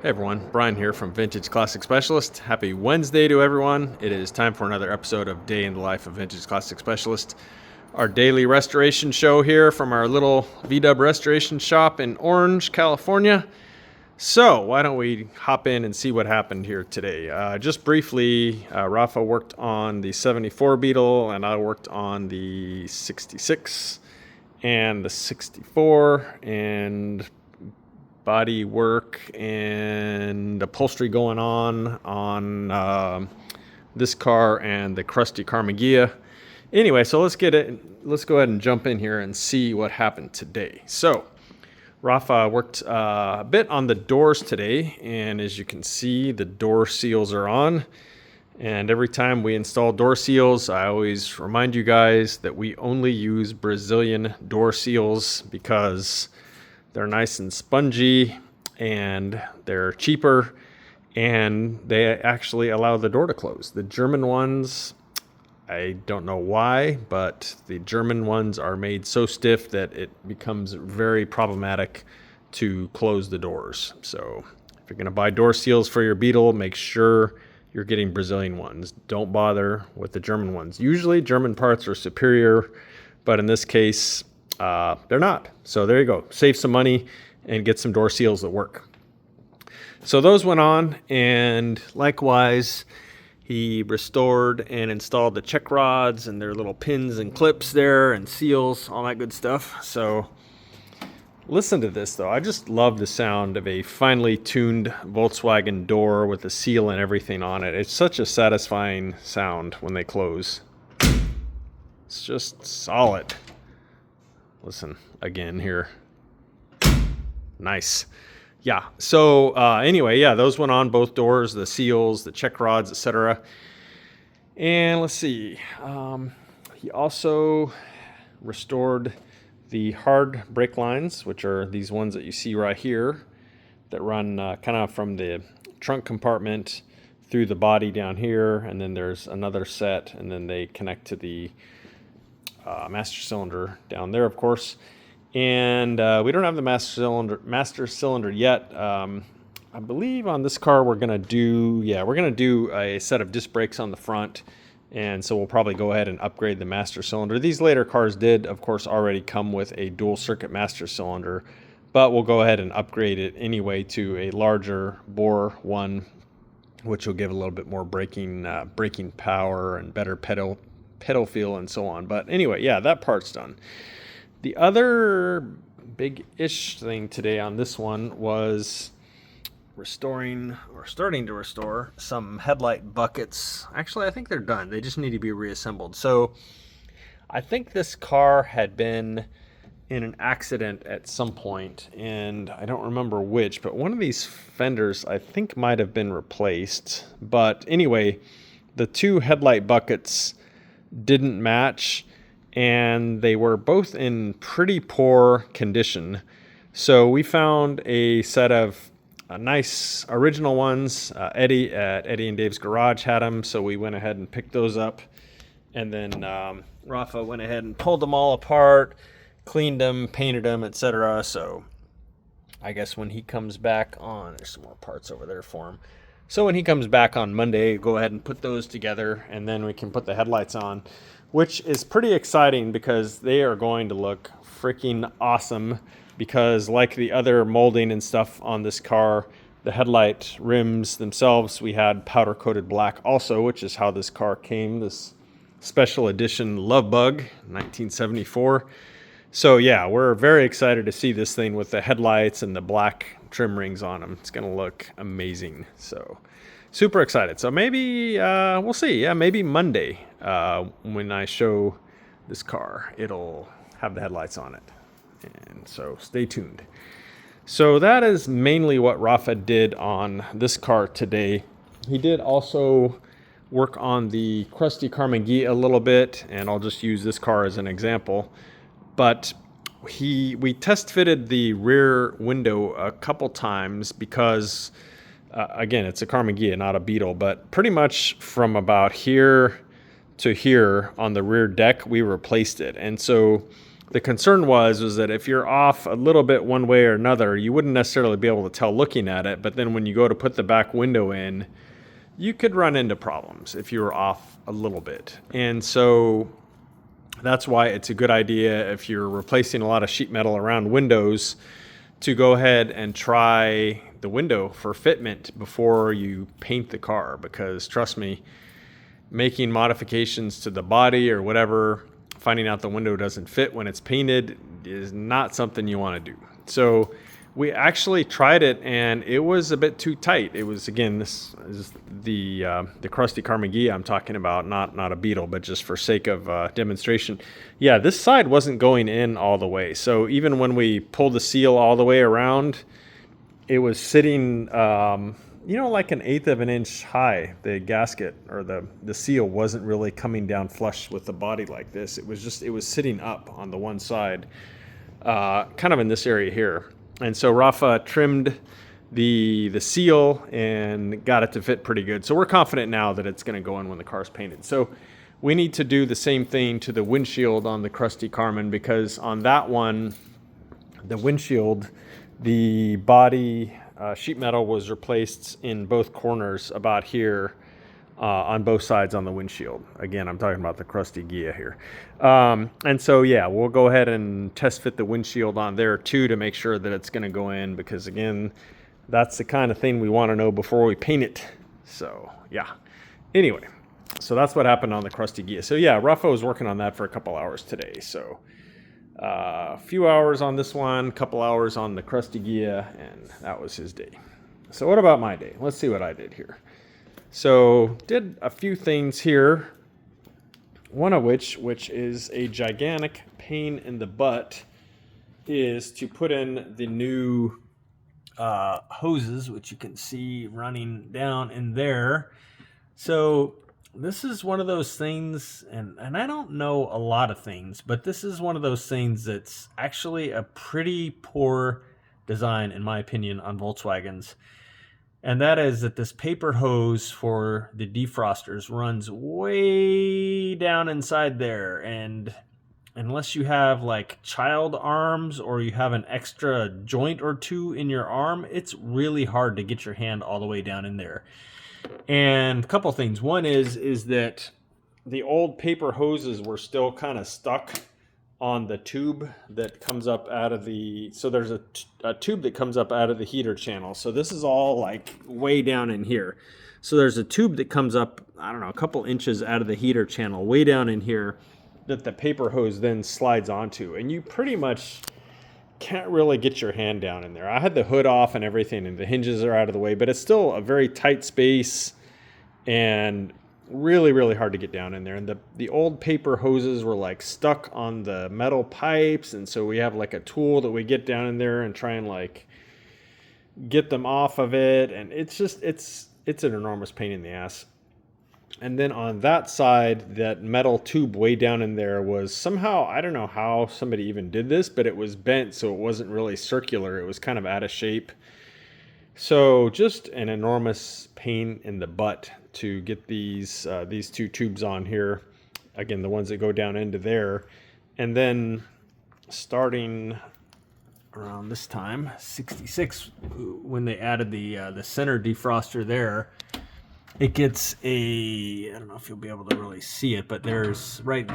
Hey everyone, Brian here from Vintage Classic Specialist. Happy Wednesday to everyone. It is time for another episode of Day in the Life of Vintage Classic Specialist. Our daily restoration show here from our little VW restoration shop in Orange, California. So why don't we hop in and see what happened here today. Just briefly, Rafa worked on the 74 Beetle and I worked on the 66 and the 64 and body work and upholstery going on this car and the Krusty Karmann Ghia. Anyway, so let's go ahead and jump in here and see what happened today. So Rafa worked a bit on the doors today, and as you can see, the door seals are on. And every time we install door seals, I always remind you guys that we only use Brazilian door seals because they're nice and spongy and they're cheaper and they actually allow the door to close. The German ones, I don't know why, but the German ones are made so stiff that it becomes very problematic to close the doors. So if you're going to buy door seals for your Beetle, make sure you're getting Brazilian ones. Don't bother with the German ones. Usually German parts are superior, but in this case, they're not. So there you go. Save some money and get some door seals that work. So those went on, and likewise, he restored and installed the check rods and their little pins and clips there and seals, all that good stuff. So listen to this though. I just love the sound of a finely tuned Volkswagen door with the seal and everything on it. It's such a satisfying sound when they close. It's just solid. Listen again here. Nice. Yeah. So anyway, yeah, those went on both doors, the seals, the check rods, etc. And let's see. He also restored the hard brake lines, which are these ones that you see right here that run kind of from the trunk compartment through the body down here, and then there's another set, and then they connect to the master cylinder down there, of course. And we don't have the master cylinder yet. I believe on this car we're gonna do a set of disc brakes on the front, and so we'll probably go ahead and upgrade the master cylinder. These later cars did, of course, already come with a dual circuit master cylinder, but we'll go ahead and upgrade it anyway to a larger bore one, which will give a little bit more braking power and better pedal feel and so on. But anyway, yeah, that part's done. The other big-ish thing today on this one was starting to restore some headlight buckets. Actually, I think they're done. They just need to be reassembled. So I think this car had been in an accident at some point, and I don't remember which, but one of these fenders I think might have been replaced. But anyway, the two headlight buckets didn't match, and they were both in pretty poor condition. So we found a set of nice original ones. Eddie at Eddie and Dave's Garage had them, so we went ahead and picked those up. And then Rafa went ahead and pulled them all apart, cleaned them, painted them, etc. So I guess when he comes back on, there's some more parts over there for him. So when he comes back on Monday, go ahead and put those together, and then we can put the headlights on, which is pretty exciting because they are going to look freaking awesome. Because like the other molding and stuff on this car, the headlight rims themselves, we had powder coated black also, which is how this car came, this special edition Love Bug 1974. So yeah, we're very excited to see this thing with the headlights and the black trim rings on them. It's going to look amazing. So super excited. So maybe we'll see. Yeah, maybe Monday when I show this car, it'll have the headlights on it. And so stay tuned. So that is mainly what Rafa did on this car today. He did also work on the Krusty Karmann Ghia a little bit, and I'll just use this car as an example. But we test fitted the rear window a couple times because again, it's a Karmann Ghia, not a Beetle, but pretty much from about here to here on the rear deck, we replaced it. And so the concern was that if you're off a little bit one way or another, you wouldn't necessarily be able to tell looking at it. But then when you go to put the back window in, you could run into problems if you were off a little bit. And so that's why it's a good idea, if you're replacing a lot of sheet metal around windows, to go ahead and try the window for fitment before you paint the car. Because trust me, making modifications to the body or whatever, finding out the window doesn't fit when it's painted is not something you want to do. So we actually tried it, and it was a bit too tight. It was, again, this is the Krusty Karmann Ghia I'm talking about, not a Beetle, but just for sake of demonstration. Yeah, this side wasn't going in all the way. So even when we pulled the seal all the way around, it was sitting, like 1/8 of an inch high. The gasket or the seal wasn't really coming down flush with the body like this. It was sitting up on the one side, kind of in this area here. And so Rafa trimmed the seal and got it to fit pretty good. So we're confident now that it's going to go in when the car's painted. So we need to do the same thing to the windshield on the Krusty Karmann, because on that one, the windshield, the body sheet metal was replaced in both corners about here, on both sides on the windshield. Again, I'm talking about the Krusty Ghia here. And so, yeah, we'll go ahead and test fit the windshield on there too to make sure that it's going to go in, because again, that's the kind of thing we want to know before we paint it. So, yeah. Anyway, so that's what happened on the Krusty Ghia. So, yeah, Rafa was working on that for a couple hours today. So, a few hours on this one, a couple hours on the Krusty Ghia, and that was his day. So, what about my day? Let's see what I did here. So did a few things here, one of which is a gigantic pain in the butt, is to put in the new hoses, which you can see running down in there. So this is one of those things, and I don't know a lot of things, but this is one of those things that's actually a pretty poor design, in my opinion, on Volkswagens. And that is that this paper hose for the defrosters runs way down inside there. And unless you have like child arms or you have an extra joint or two in your arm, it's really hard to get your hand all the way down in there. And a couple things. One is that the old paper hoses were still kind of stuck on the tube that comes up out of the, so there's a tube that comes up out of the heater channel. So this is all like way down in here. So there's a tube that comes up, I don't know, a couple inches out of the heater channel way down in here that the paper hose then slides onto. And you pretty much can't really get your hand down in there. I had the hood off and everything, and the hinges are out of the way, but it's still a very tight space and really, really hard to get down in there. And the old paper hoses were like stuck on the metal pipes, and so we have like a tool that we get down in there and try and like get them off of it, and it's just it's an enormous pain in the ass. And then on that side, that metal tube way down in there was somehow, I don't know how somebody even did this, but it was bent, so it wasn't really circular. It was kind of out of shape. So just an enormous pain in the butt to get these two tubes on here. Again, the ones that go down into there. And then starting around this time, 66, when they added the center defroster there, it gets a, I don't know if you'll be able to really see it, but there's right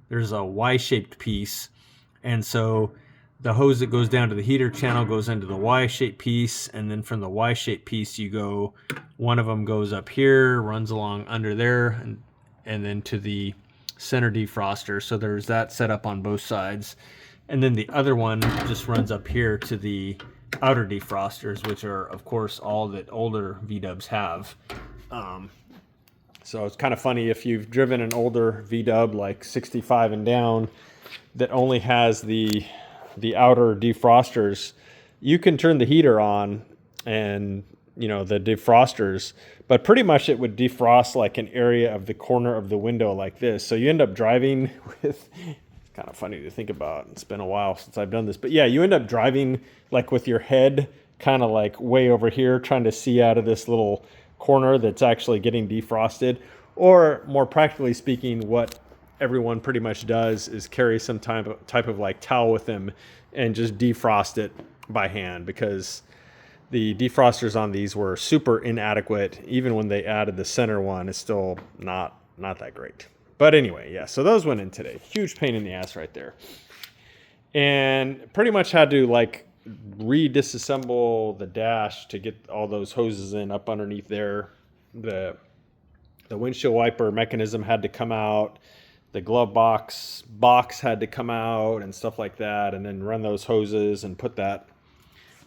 there's a Y-shaped piece. And so the hose that goes down to the heater channel goes into the Y-shaped piece, and then from the Y-shaped piece you go, one of them goes up here, runs along under there, and then to the center defroster. So there's that set up on both sides. And then the other one just runs up here to the outer defrosters, which are, of course, all that older VWs have. So it's kind of funny if you've driven an older VW, like 65 and down, that only has the outer defrosters. You can turn the heater on and, you know, the defrosters, but pretty much it would defrost like an area of the corner of the window like this. So you end up driving with, it's kind of funny to think about. It's been a while since I've done this, but yeah, you end up driving like with your head kind of like way over here, trying to see out of this little corner that's actually getting defrosted. Or more practically speaking, what everyone pretty much does is carry some type of like towel with them and just defrost it by hand, because the defrosters on these were super inadequate. Even when they added the center one, it's still not that great. But anyway, yeah, so those went in today. Huge pain in the ass right there. And pretty much had to like re-disassemble the dash to get all those hoses in up underneath there. The windshield wiper mechanism had to come out. The glove box had to come out and stuff like that, and then run those hoses and put that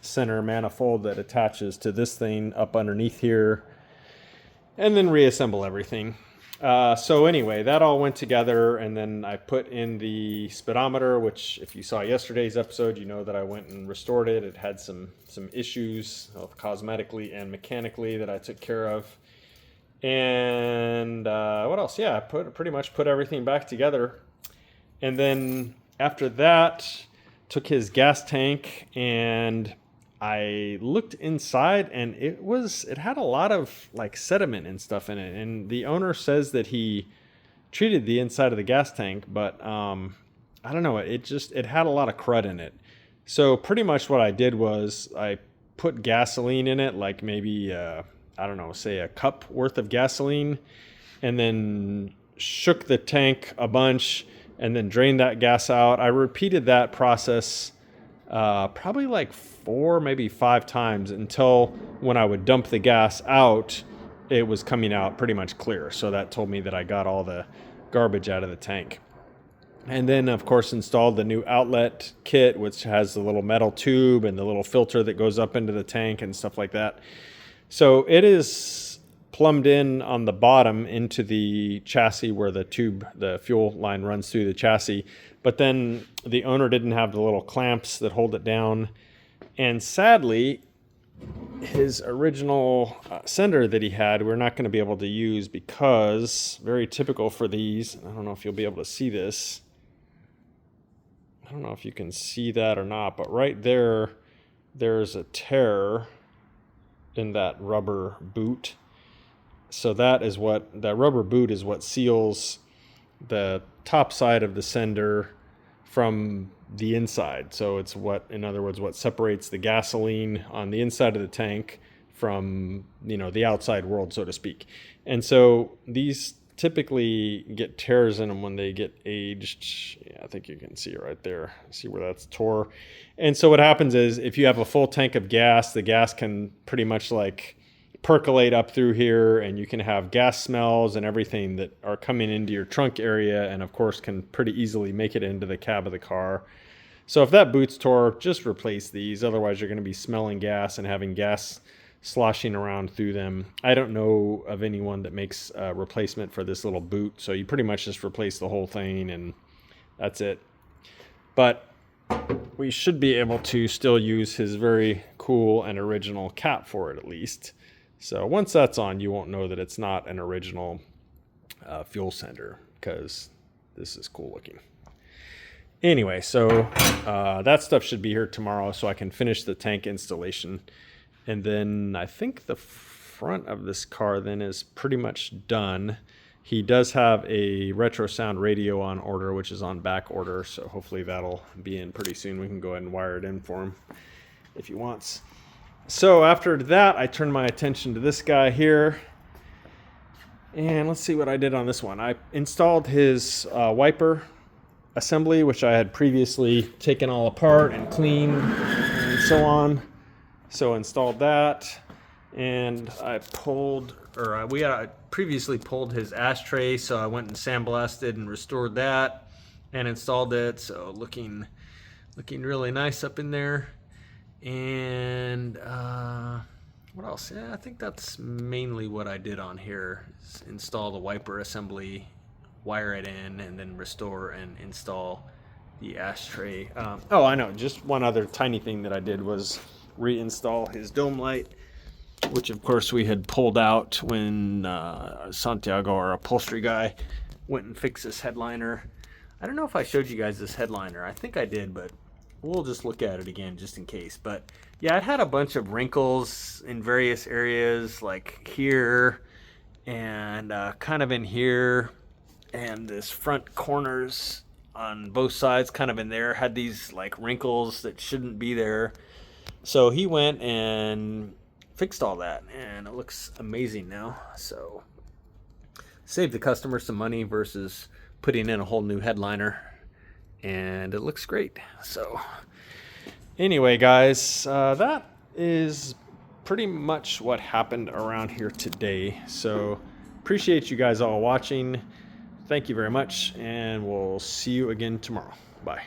center manifold that attaches to this thing up underneath here, and then reassemble everything. So anyway, that all went together, and then I put in the speedometer, which if you saw yesterday's episode, you know that I went and restored it. It had some issues, both cosmetically and mechanically, that I took care of. And what else? Yeah, I pretty much put everything back together. And then after that, took his gas tank and I looked inside, and it had a lot of like sediment and stuff in it. And the owner says that he treated the inside of the gas tank, but I don't know, it had a lot of crud in it. So pretty much what I did was I put gasoline in it, like maybe I don't know, say a cup worth of gasoline, and then shook the tank a bunch and then drained that gas out. I repeated that process probably like 4, maybe 5 times, until when I would dump the gas out, it was coming out pretty much clear. So that told me that I got all the garbage out of the tank. And then, of course, installed the new outlet kit, which has the little metal tube and the little filter that goes up into the tank and stuff like that. So it is plumbed in on the bottom into the chassis where the fuel line runs through the chassis. But then the owner didn't have the little clamps that hold it down. And sadly, his original sender that he had, we're not going to be able to use, because very typical for these, I don't know if you'll be able to see this. I don't know if you can see that or not, but right there, there's a tear in that rubber boot. So that rubber boot is what seals the top side of the sender from the inside. So it's in other words, what separates the gasoline on the inside of the tank from, the outside world, so to speak. And so these typically get tears in them when they get aged. Yeah, I think you can see it right there. See where that's tore. And so what happens is, if you have a full tank of gas, the gas can pretty much like percolate up through here, and you can have gas smells and everything that are coming into your trunk area, and of course can pretty easily make it into the cab of the car. So if that boot's tore, just replace these. Otherwise, you're going to be smelling gas and having gas sloshing around through them. I don't know of anyone that makes a replacement for this little boot, so you pretty much just replace the whole thing and that's it. But we should be able to still use his very cool and original cap for it, at least. So once that's on, you won't know that it's not an original fuel sender, because this is cool looking. Anyway, so that stuff should be here tomorrow, so I can finish the tank installation. And then I think the front of this car then is pretty much done. He does have a retro sound radio on order, which is on back order. So hopefully that'll be in pretty soon. We can go ahead and wire it in for him if he wants. So after that, I turned my attention to this guy here. And let's see what I did on this one. I installed his wiper assembly, which I had previously taken all apart and cleaned and so on. So installed that, and we had previously pulled his ashtray, so I went and sandblasted and restored that and installed it. So looking really nice up in there. And what else? Yeah, I think that's mainly what I did on here, is install the wiper assembly, wire it in, and then restore and install the ashtray. Oh, I know, just one other tiny thing that I did was reinstall his dome light, which of course we had pulled out when Santiago, our upholstery guy, went and fixed this headliner. I don't know if I showed you guys this headliner. I think I did, but we'll just look at it again just in case. But yeah, it had a bunch of wrinkles in various areas, like here and kind of in here. and this front corners on both sides kind of in there had these like wrinkles that shouldn't be there. So he went and fixed all that, and it looks amazing now. So saved the customer some money versus putting in a whole new headliner, and it looks great. So anyway, guys, that is pretty much what happened around here today. So appreciate you guys all watching. Thank you very much, and we'll see you again tomorrow. Bye.